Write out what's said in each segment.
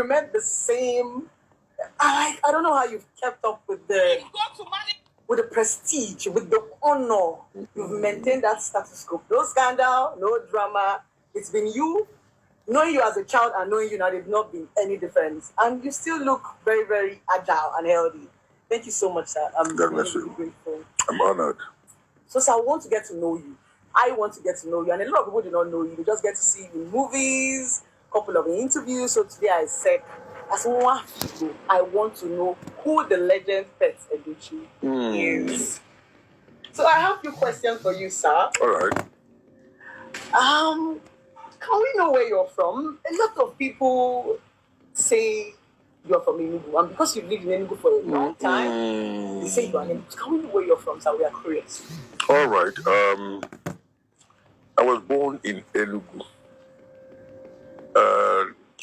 remain the same. I don't know how you've kept up with the prestige, with the honor. You've maintained that status quo. No scandal, no drama. It's been you. Knowing you as a child and knowing you now, there's not been any difference. And you still look very, very agile and healthy. Thank you so much, sir. I'm really grateful. I'm honored. So, sir, I want to get to know you. I want to get to know you. And a lot of people do not know you. They just get to see you in movies, a couple of interviews. So today I said, as one people, I want to know who the legend Pete Edochie is. So I have a few questions for you, sir. All right. Can we know where you're from? A lot of people say you're from Enugu, and because you've lived in Enugu for a long time, they say you're an Enugu. Can we know where you're from, sir? We are curious. All right. I was born in Enugu,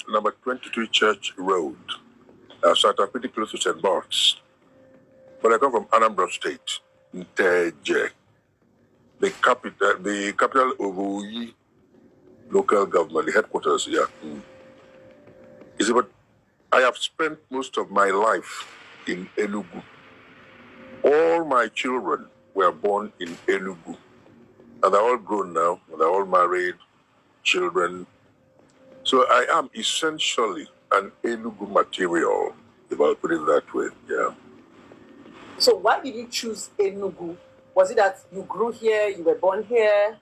number 22 Church Road, pretty close to St. Bart's. But I come from Anambra State, Nteje, the capital of Uyi local government, the headquarters here. Is it? But I have spent most of my life in Enugu. All my children were born in Enugu. And they're all grown now. They're all married, children. So I am essentially an Enugu material, if I'll put it that way, yeah. So why did you choose Enugu? Was it that you grew here, you were born here?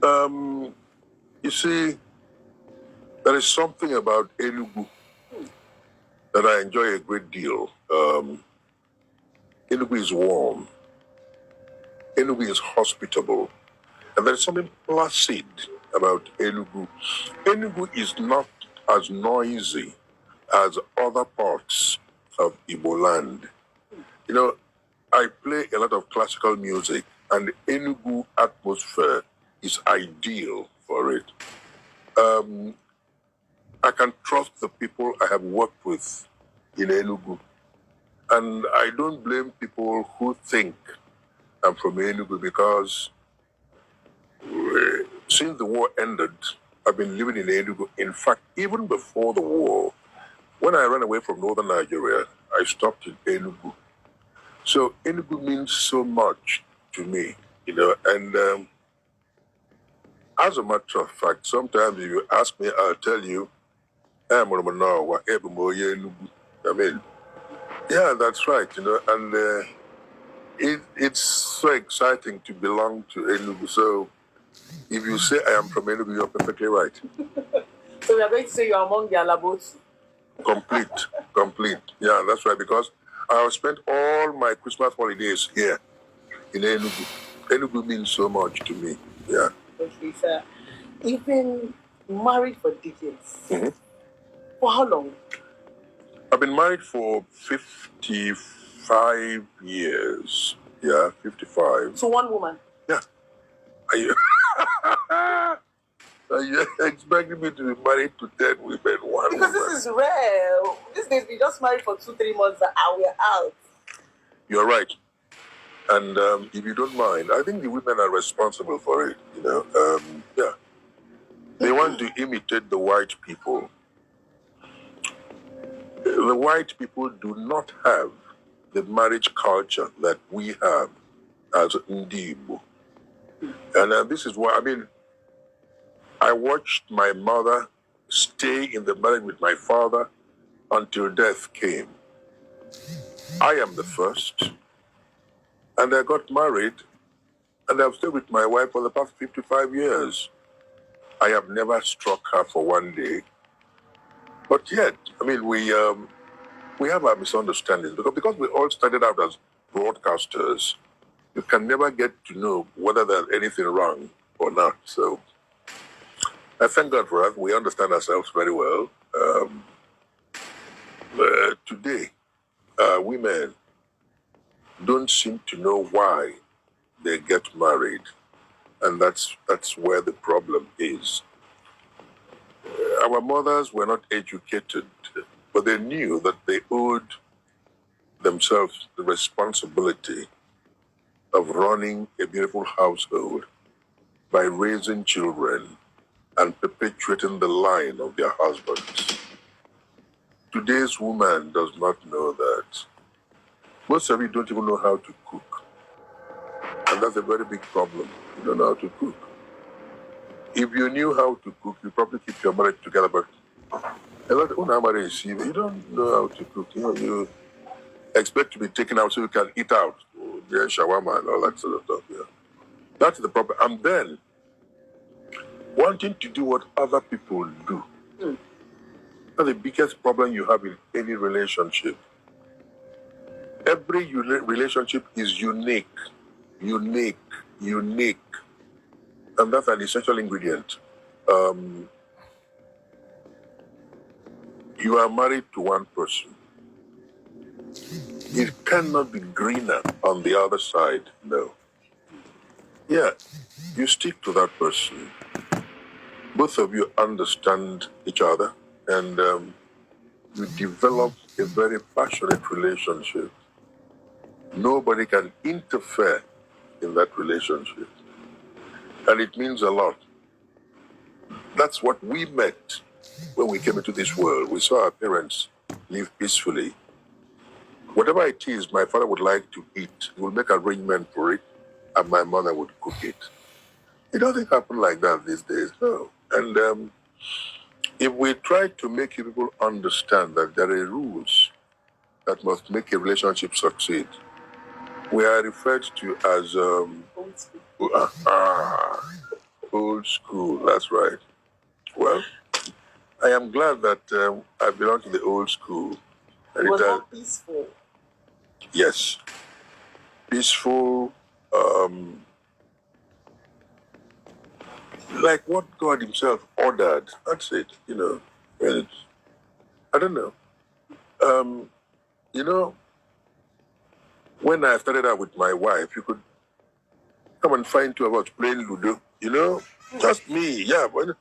You see, there is something about Enugu that I enjoy a great deal. Enugu is warm. Enugu is hospitable. And there is something placid about Enugu. Enugu is not as noisy as other parts of Igbo land. You know, I play a lot of classical music, and the Enugu atmosphere is ideal for it. I can trust the people I have worked with in Enugu. And I don't blame people who think I'm from Enugu because since the war ended, I've been living in Enugu. In fact, even before the war, when I ran away from northern Nigeria, I stopped in Enugu. So Enugu means so much to me, you know, and as a matter of fact, sometimes if you ask me, I'll tell you, I mean, yeah, that's right, you know, and it's so exciting to belong to Enugu. So if you say I am from Enugu, you're perfectly right. So we are going to say you're among the Alabots. Complete. Yeah, that's right, because I have spent all my Christmas holidays here in Enugu. Enugu means so much to me, yeah. Okay, sir. You've been married for decades. For how long? I've been married for 55 years. Yeah, 55. To one woman? Yeah. Are you expecting me to be married to 10 women, one because woman? This is rare. These days, we just married for 2-3 months and we're out. You're right. And if you don't mind, I think the women are responsible for it, you know. Yeah. They want to imitate the white people. The white people do not have the marriage culture that we have as Ndibo. And this is why, I mean, I watched my mother stay in the marriage with my father until death came. I am the first. And I got married, and I've stayed with my wife for the past 55 years. I have never struck her for one day. But yet, I mean, we have our misunderstandings because we all started out as broadcasters. You can never get to know whether there's anything wrong or not. So I thank God for that. We understand ourselves very well. Today, women don't seem to know why they get married, and that's where the problem is. Our mothers were not educated, but they knew that they owed themselves the responsibility of running a beautiful household by raising children and perpetuating the line of their husbands. Today's woman does not know that. Most of you don't even know how to cook. And that's a very big problem. You don't know how to cook. If you knew how to cook, you probably keep your marriage together, but a lot of marriage, you don't know how to cook. You expect to be taken out so you can eat out, shawarma and all that sort of stuff. Yeah. That's the problem. And then wanting to do what other people do. That's the biggest problem you have in any relationship. Every relationship is unique. And that's an essential ingredient. You are married to one person. It cannot be greener on the other side, no. Yeah, you stick to that person. Both of you understand each other, and you develop a very passionate relationship. Nobody can interfere in that relationship. And it means a lot. That's what we met when we came into this world. We saw our parents live peacefully. Whatever it is my father would like to eat, he would make arrangement for it, and my mother would cook it. It doesn't happen like that these days, no. And if we try to make people understand that there are rules that must make a relationship succeed, we are referred to as old school. That's right. Well, I am glad that I belong to the old school. And was that peaceful? Yes. Peaceful, like what God himself ordered. That's it, And I don't know. When I started out with my wife, you could come and find two of us playing Ludo, just me, yeah. But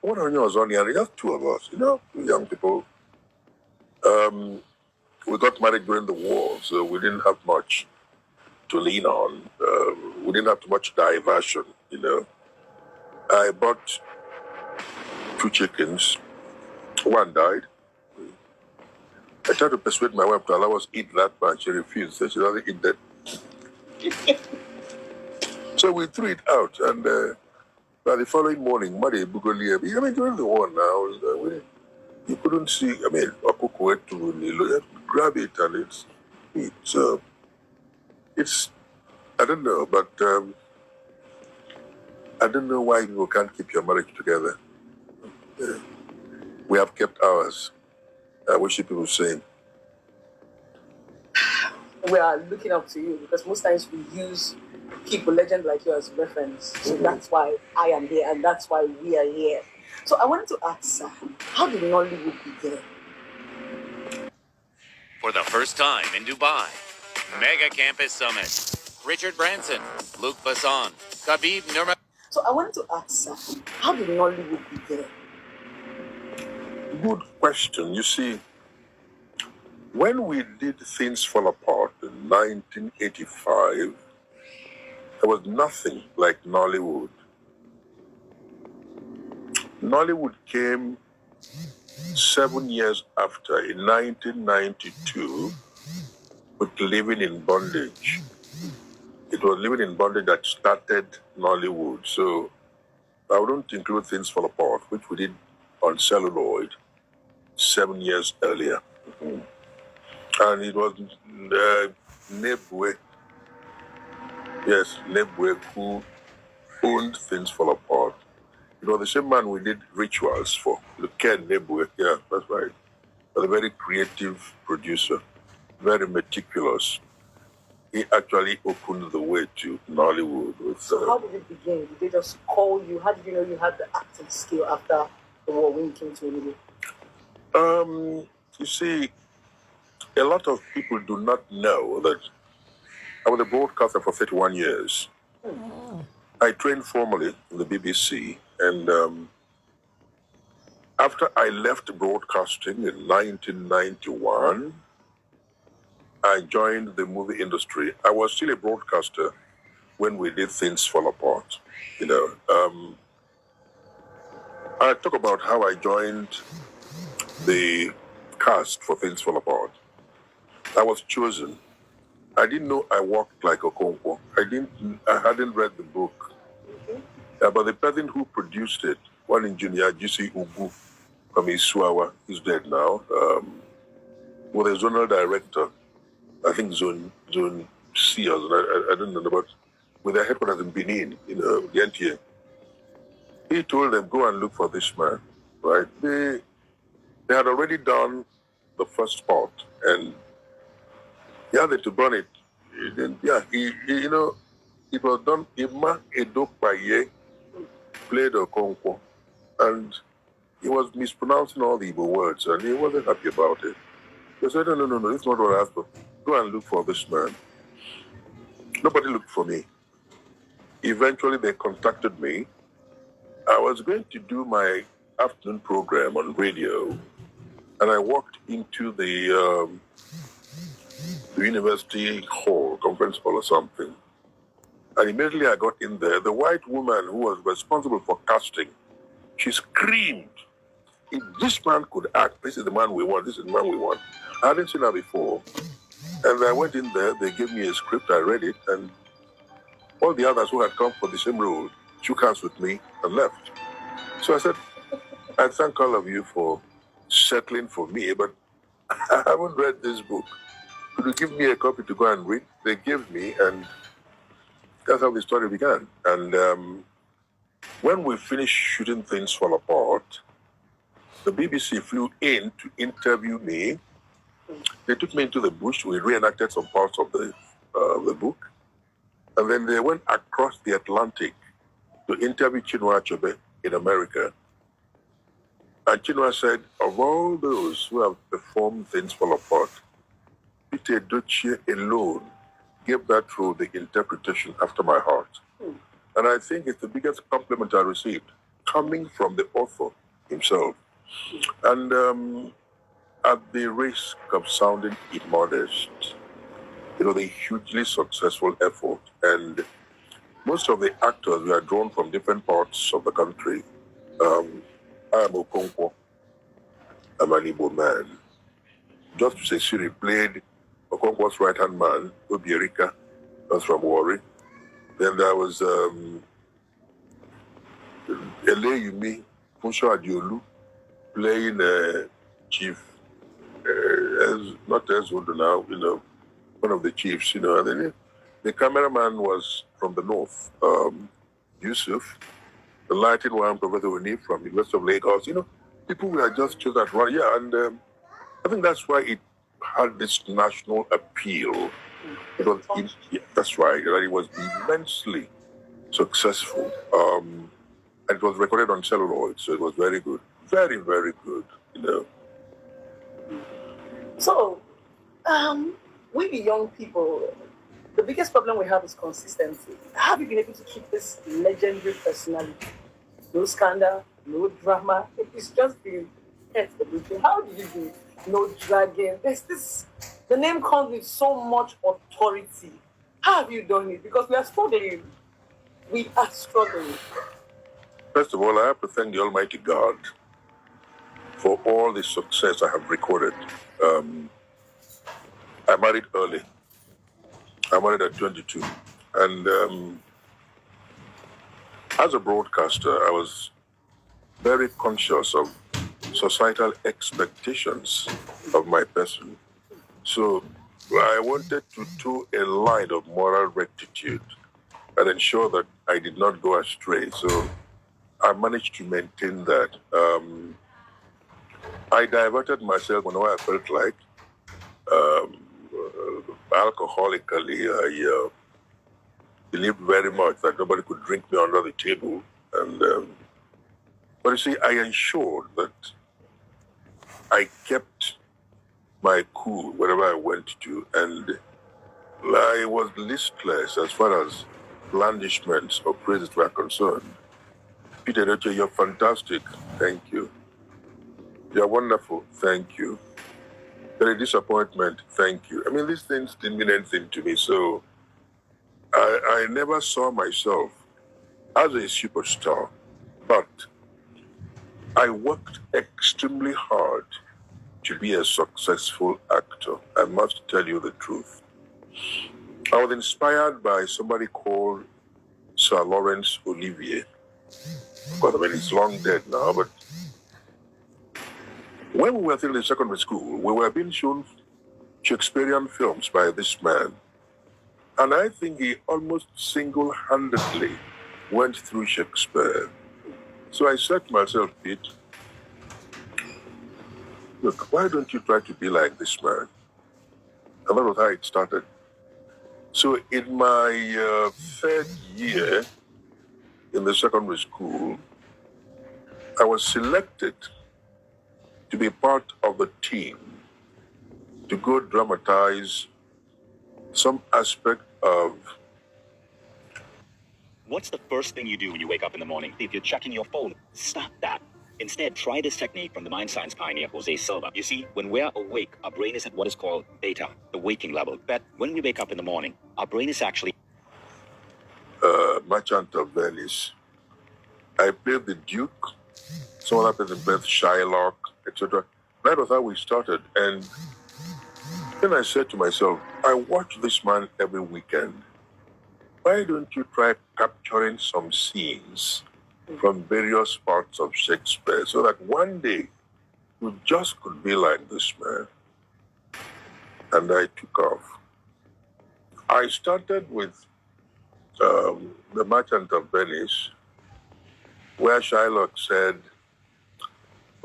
what on yours only, and just two of us, young people. We got married during the war, so we didn't have much to lean on. We didn't have too much diversion, I bought 2 chickens. One died. I tried to persuade my wife to allow us to eat that, but she refused. Said she doesn't eat that. So we threw it out, and by the following morning, during the war now, you couldn't see, a cook went to grab it, and it's meat. So it's, I don't know, but I don't know why people can't keep your marriage together. We have kept ours. I wish people were saying. We are looking up to you because most times we use people, legends like you, as reference. So that's why I am here, and that's why we are here. So I wanted to ask, how did Nollywood begin? For the first time in Dubai, Mega Campus Summit. Richard Branson, Luke Besson, Khabib Nurma. So I wanted to ask, how did Nollywood begin? Good question. You see, when we did Things Fall Apart in 1985, there was nothing like Nollywood. Nollywood came 7 years after, in 1992, with Living in Bondage. It was Living in Bondage that started Nollywood. So I wouldn't include Things Fall Apart, which we did on celluloid 7 years earlier. And it was Nebwe, who owned Things Fall Apart. It was the same man we did Rituals for, Ken Nebwe. Yeah, that's right. But a very creative producer, very meticulous. He actually opened the way to Nollywood. So how did it begin? Did they just call you? How did you know you had the acting skill after the war when you came to Nollywood? You see, a lot of people do not know that I was a broadcaster for 31 years. I trained formally in the BBC, and after I left broadcasting in 1991, I joined the movie industry. I was still a broadcaster when we did Things Fall Apart. I talk about how I joined the cast for Things Fall Apart. I was chosen. I didn't know I walked like a Okonkwo. I hadn't read the book. But the person who produced it, one engineer, Juicy Ugu from Isuawa, he's dead now, was a zonal director, I think Zone C, I don't know, but with their headquarters in Benin, the NTA. He told them, go and look for this man, right? They had already done the first part, and he had to burn it. It was done. Pete Edochie played Okonkwo, and he was mispronouncing all the Igbo words, and he wasn't happy about it. He said, no, this is not what I asked for. Go and look for this man. Nobody looked for me. Eventually, they contacted me. I was going to do my afternoon program on radio, and I walked into the university hall, conference hall or something. And immediately I got in there. The white woman who was responsible for casting, she screamed, if this man could act, this is the man we want, this is the man we want. I hadn't seen her before. And I went in there, they gave me a script, I read it, and all the others who had come for the same role shook hands with me and left. So I said, I thank all of you for settling for me, but I haven't read this book. Could you give me a copy to go and read? They gave me, and that's how the story began. And when we finished shooting Things Fall Apart, the BBC flew in to interview me. They took me into the bush. We reenacted some parts of the book. And then they went across the Atlantic to interview Chinua Achebe in America. And Chinua said, of all those who have performed Things Fall Apart, Pete Edochie alone gave that role the interpretation after my heart. And I think it's the biggest compliment I received, coming from the author himself. And at the risk of sounding immodest, the hugely successful effort, and most of the actors were drawn from different parts of the country. I am Okonkwo. I'm an Igbo man. Just to say, Siri played Okonkwo's right-hand man, Obierika, that's from Warri. Then there was Eleyumi Funsho Adiolu playing Chief, not Ezwodo now, one of the chiefs, and then the cameraman was from the north, Yusuf. The lighting one, Professor Winnie from the University of Lagos. People were just chosen at one. Yeah, and I think that's why it had this national appeal. That's right. It was immensely successful. And it was recorded on celluloid, so it was very good. Very, very good, So, we the young people, the biggest problem we have is consistency. Have you been able to keep this legendary personality? No scandal, no drama. It's just been everything. How did you do it? No dragging. The name comes with so much authority. How have you done it? Because we are struggling. We are struggling. First of all, I have to thank the Almighty God for all the success I have recorded. I married early. I married at 22. And as a broadcaster, I was very conscious of societal expectations of my person. So I wanted to toe a line of moral rectitude and ensure that I did not go astray. So I managed to maintain that. I diverted myself whenever I felt like. Alcoholically, I believed very much that nobody could drink me under the table. And but you see, I ensured that I kept my cool wherever I went to, and I was listless as far as blandishments or praises were concerned. Pete Edochie, you're fantastic. Thank you. You're wonderful. Thank you. Very disappointment. Thank you. I mean, these things didn't mean anything to me, so I never saw myself as a superstar. But I worked extremely hard to be a successful actor. I must tell you the truth. I was inspired by somebody called Sir Laurence Olivier. Of course, I mean, he's long dead now, but when we were still in secondary school, we were being shown Shakespearean films by this man. And I think he almost single-handedly went through Shakespeare. So I said to myself, Pete, look, why don't you try to be like this man? And that was how it started. So in my third year in the secondary school, I was selected to be part of the team to go dramatize some aspect of... What's the first thing you do when you wake up in the morning? If you're checking your phone, stop that. Instead, try this technique from the mind science pioneer, Jose Silva. You see, when we're awake, our brain is at what is called beta, the waking level. But when we wake up in the morning, our brain is actually... Merchant of Venice. I played the Duke, some other person played Shylock, etc. That was how we started. And then I said to myself, I watch this man every weekend. Why don't you try capturing some scenes from various parts of Shakespeare so that one day you just could be like this man? And I took off. I started with The Merchant of Venice, where Shylock said,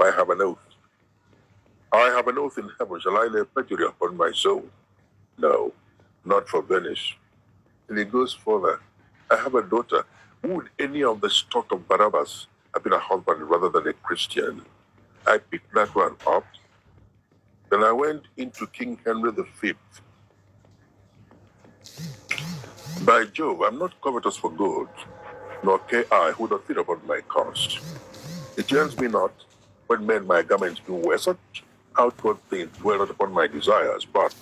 I have an oath. I have an oath in heaven. Shall I lay perjury upon my soul? No, not for Venice. And he goes further. I have a daughter. Would any of the stock of Barabbas have been a husband rather than a Christian? I picked that one up. Then I went into King Henry V. By Jove, I'm not covetous for gold, nor care I who doth feed upon my cost. It turns me not when men my garments do wear, such outward things dwell not upon my desires. But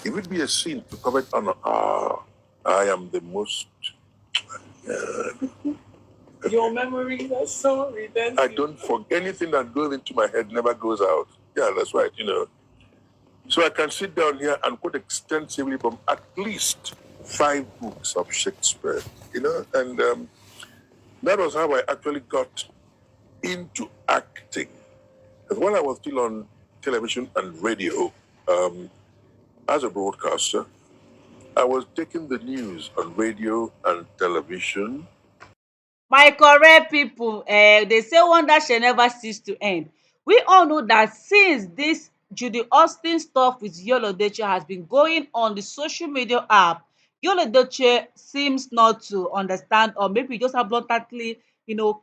if it be a sin to covet honor, I am the most... Your memories are so retentive. I don't forget anything that goes into my head, never goes out. Yeah, that's right, So I can sit down here and quote extensively from at least 5 books of Shakespeare, and that was how I actually got into acting. Because when I was still on television and radio, as a broadcaster, I was taking the news on radio and television. My correct people, they say wonder shall never cease to end. We all know that since this Judy Austin stuff with Yul Edochie has been going on the social media app, Yul Edochie seems not to understand, or maybe just bluntly,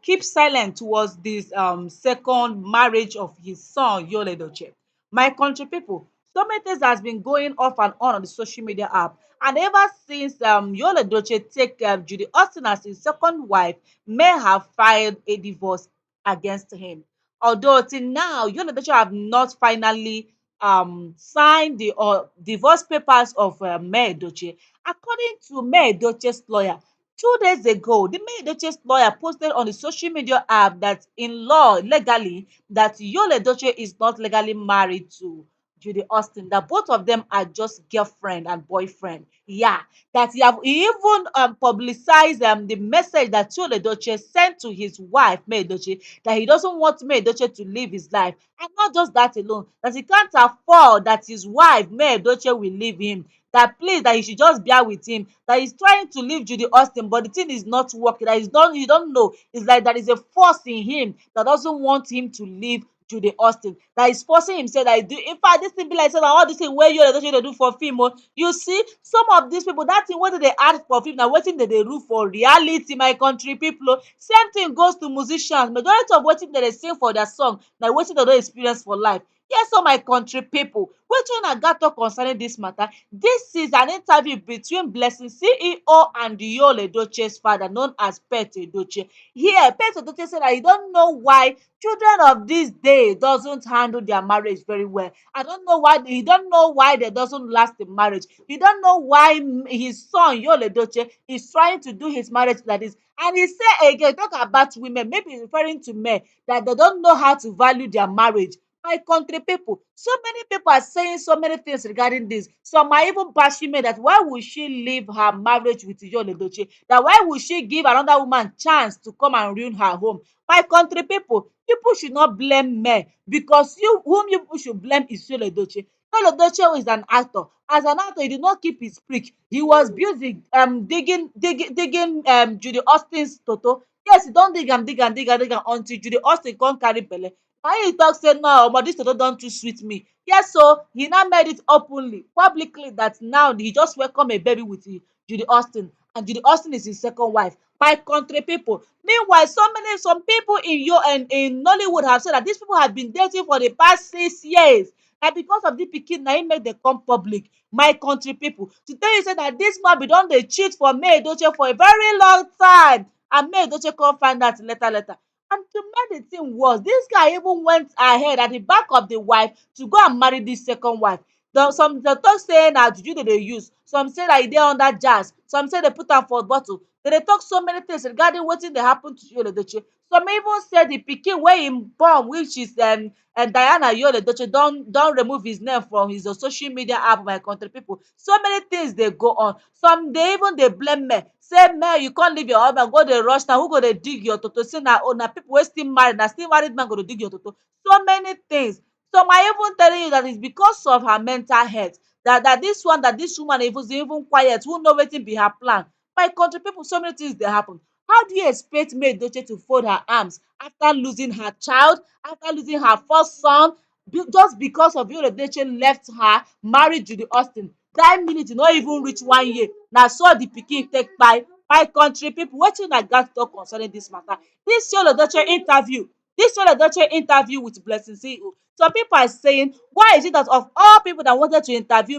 keep silent towards this second marriage of his son Yul Edochie. My country people, so many things has been going off and on the social media app, and ever since Yul Edochie take Judy Austin as his second wife, may have filed a divorce against him. Although till now, Yul Edochie have not finally signed the divorce papers of May Edochie. According to May Edochie's lawyer, 2 days ago, the May Edochie's lawyer posted on the social media app that in law, legally, that Yul Edochie is not legally married to Judy Austin, that both of them are just girlfriend and boyfriend. Yeah, that he even publicized the message that Yul Edochie sent to his wife, May Edochie, that he doesn't want May Edochie to live his life. And not just that alone, that he can't afford that his wife, May Edochie, will leave him. That please, that he should just bear with him. That he's trying to leave Judy Austin, but the thing is not working. That you don't know. It's like there is a force in him that doesn't want him to leave Judy Austin, that is forcing himself, that do in fact this thing be like say na all this thing wey you dey do for film o. You see some of these people, that thing wey dem dey add for film na wetin dem dey do for reality, my country people o. Same thing goes to musicians. Majority of wetin dem dey sing for their song na wetin dem don experience for life. Yes, so my country pipu, wetin una gat talk concerning dis matter? Dis is an interview between Blessing CEO and Yul Edochie's father known as Pete Edochie. Here Pete Edochie say dat he don't know why children of dis day doesn't handle their marriage very well. He don't know why they doesn't last in marriage. He don't know why his son Yul Edochie is trying to do his marriage like dis. And he say again, talk about women, maybe referring to men, that they don't know how to value their marriage. My country pipu, so many pipu are saying so many things regarding dis. Some are even bashing me that why would she leave her marriage with Yul Edochie, that why would she give another woman chance to come and ruin her home. My country pipu should not blame men, because whom you people should blame is Yul Edochie. Yul Edochie is an actor. As an actor, he did not keep his prick. He was busy digging Judy Austin's toto. Yes, he don dig am until Judy Austin come carry belle. Na him he talk say no omo dis toto don too sweet me. Yes so he now made it openly, publicly, that now he just welcome a baby with Judy Austin, and Judy Austin is his second wife. My country pipu, meanwhile some pipu in Nollywood have said that these pipu have been dating for the past 6 years, na because of dis pikin na im make dem come public. My country pipu, to tell you say dat dis man bin don dey cheat for May Edochie for a very long time, and May Edochie come find out later. And to make the thing worse, dis guy even went ahead at the back of the wife to go and marry dis second wife. Some dey talk say na juju dem dey use, some say dat e dey under jazz, some say dey put am for bottle. Dem dey talk so many things regarding wetin dey happen to Yul Edochie. Some even say the pikin wey im born, which is Diana Yul Edochie, don remove his name from his social media app. My country pipu, so many things dey go on. Some dey even dey blame men, say men you come leave your husband go dey rush now, who go dey dig your toto? Say na pipu wey still married, na still married man go dey dig your toto. So many things. Some are even telling you that it's because of her mental health, that dis woman even quiet, who know wetin be her plan. My country pipu, so many things dey happen. How do you expect May Edochie to fold her arms after losing her child, after losing her first son, just because of Yul Edochie left her, married Judy Austin? Dat minute e no even reach 1 year, na so the pikin take kpai. My country pipu, wetin una gat talk concerning dis matter? Dis Yul Edochie interview with Blessing CEO. Some pipu are saying, why is it that of all pipu that wanted to interview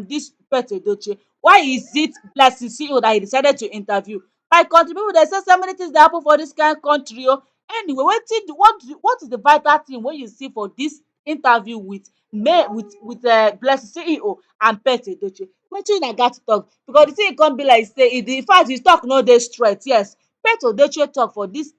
dis Pete Edochie, why is it Blessing CEO that he decided to interview? My country pipu, dey say so many things dey happen for dis kain country oo. Anyway, what is the vital thing wey you see for dis interview with Blessing CEO and Pete Edochie? Wetin una gat talk? Because the thing come be like say in fact his talk no dey straight. Yes, Pete Edochie talk for dis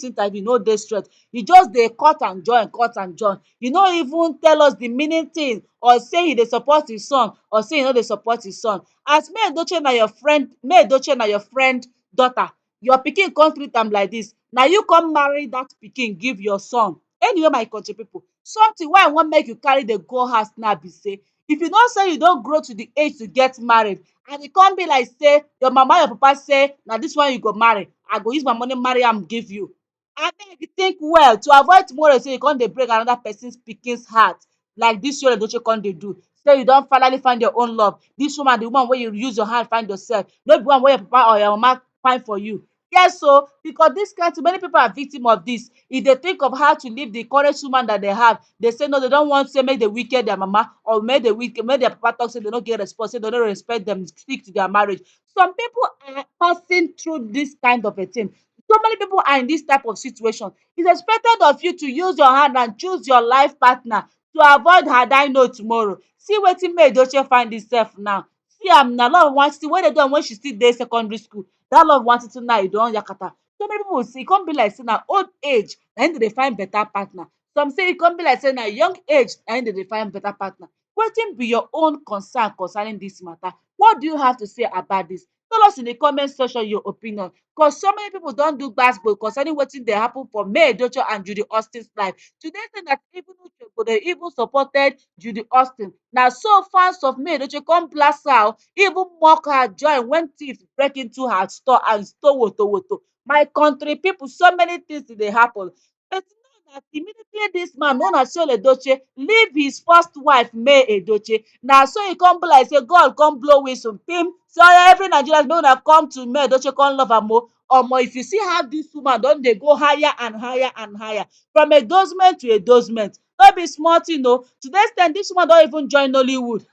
interview no dey straight. E just dey cut and join, cut and join. E no even tell us the meaning thing, or say he dey support his son, or say he no dey support his son. As May Edochie na your friend daughter, your pikin come treat am like dis, na you come marry dat pikin give your son. Anyway, my country pipu, something wey I wan make you carry dey go house now be say, if you know say you don grow to the age to get married, and e come be like say your mama your papa say na dis one you go marry, I go use my money marry am give you, abeg think well to avoid tomorrow say you come dey break another person's pikin's heart like dis Yul Edochie come dey do. Say you don finally find your own love. Dis woman, the woman wey you use your hand find yourself, no be one wey your papa or your mama find for you. Yes oo, because dis kain thing, many pipu are victim of dis. If dey think of how to leave the current woman that dey have, dey say no, dey don want say make dey wicked their mama, or make their papa talk say dey no get respect, say dey no respect dem, stick to their marriage. Some pipu are passing through dis kind of a thing. So many pipu are in dis type of situation. It's expected of you to use your hand and choose your life partner to avoid had I know tomorrow. See wetin May Edochie find himself now. See am na, love nwantiti wey dey do am when she still dey secondary school, dat love nwantiti now e don yakata. So many pipu say e come be like say na old age na im dem dey find better partner. Some say e come be like say na young age na im dem dey find better partner. Wetin be your own concern concerning dis matter? What do you have to say about dis? Tell us in the comment section your opinion, because so many pipu don do gbasgbos concerning wetin dey happen for May Edochie and Judy Austin's life. Today say that even Uche Ogbodo even supported Judy Austin. Na so fans of May Edochie come blast her, even mock her join when thief break into her store and stole woto. My country pipu, so many things dey happen. But know that immediately dis man known as Yul Edochie leave his first wife May Edochie, na so e come be like say God come blow whistle pim, say oya every Nigerians make una come to May Edochie come love am oo. Omo, if you see how dis woman don dey go higher and higher and higher, from endorsement to endorsement, no be small thing o. To the ex ten t dis woman don even join Nollywood.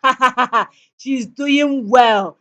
She's doing well.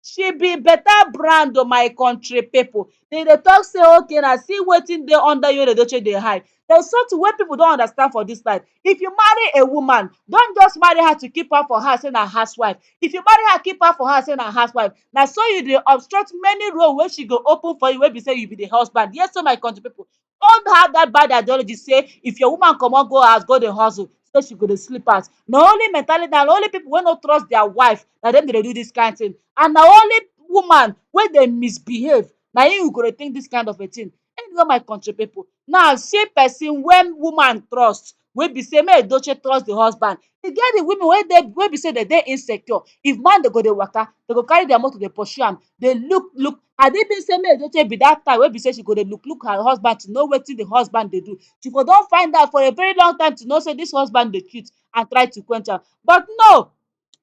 She be better brand o, my country pipu. Dem dey talk say okay na see wetin dey under Yul Edochie dey hide. There's something wey pipu don understand for dis life. If you marry a woman, don't just marry her to keep her for house say na housewife. If you marry her keep her for house say na housewife, na so you dey obstruct many road wey she go open for you wey be say you be the husband. Yes o, my country pipu. Don't have that bad ideology say if your woman comot go house go dey hustle say she go dey sleep house. Na only mentality, na only pipu wey no trust their wife na dem dey do dis kind thing, and na only woman wey dey misbehave na im you go dey think dis kind of a thing. Anyway, my country pipu, now see person wey woman trust wey be say make Edochie trust the husband. E get the women wey be say dem dey insecure. If man dey go dey waka, dem go carry their motor dey pursue am, dey look. Had it been say make Edochie be that type wey be say she go dey look her husband to know wetin the husband dey do, she for don find out for a very long time to know say dis husband dey cheat and try to quench am. But no,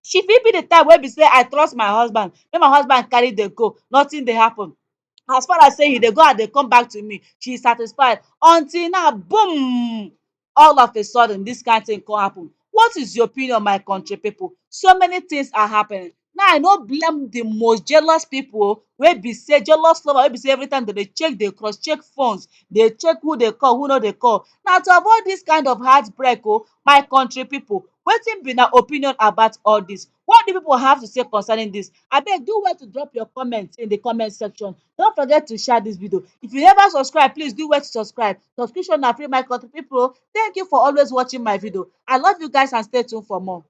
she fit be the type wey be say I trust my husband, make my husband carry dey go, nothing dey happen. As far as say he dey go and dey come back to me, she is satisfied. Until now, boom, all of a sudden dis kind thing come happen. What is your opinion, my country pipu? So many things are happening. Now I no blame the most jealous pipu wey be say jealous lover wey be say everytime dem dey check, dey cross check phones, dey check who dey call, who no dey call. Na to avoid dis kind of heartbreak o, my country pipu. Wetin be una opinion about all dis? What do pipu have to say concerning dis? Abeg do well to drop your comment in the comment section. Don't forget to share dis video. If you never subscribe, please do well to subscribe. Subscription na free, my country pipu. Thank you for always watching my video. I love you guys and stay tuned for more.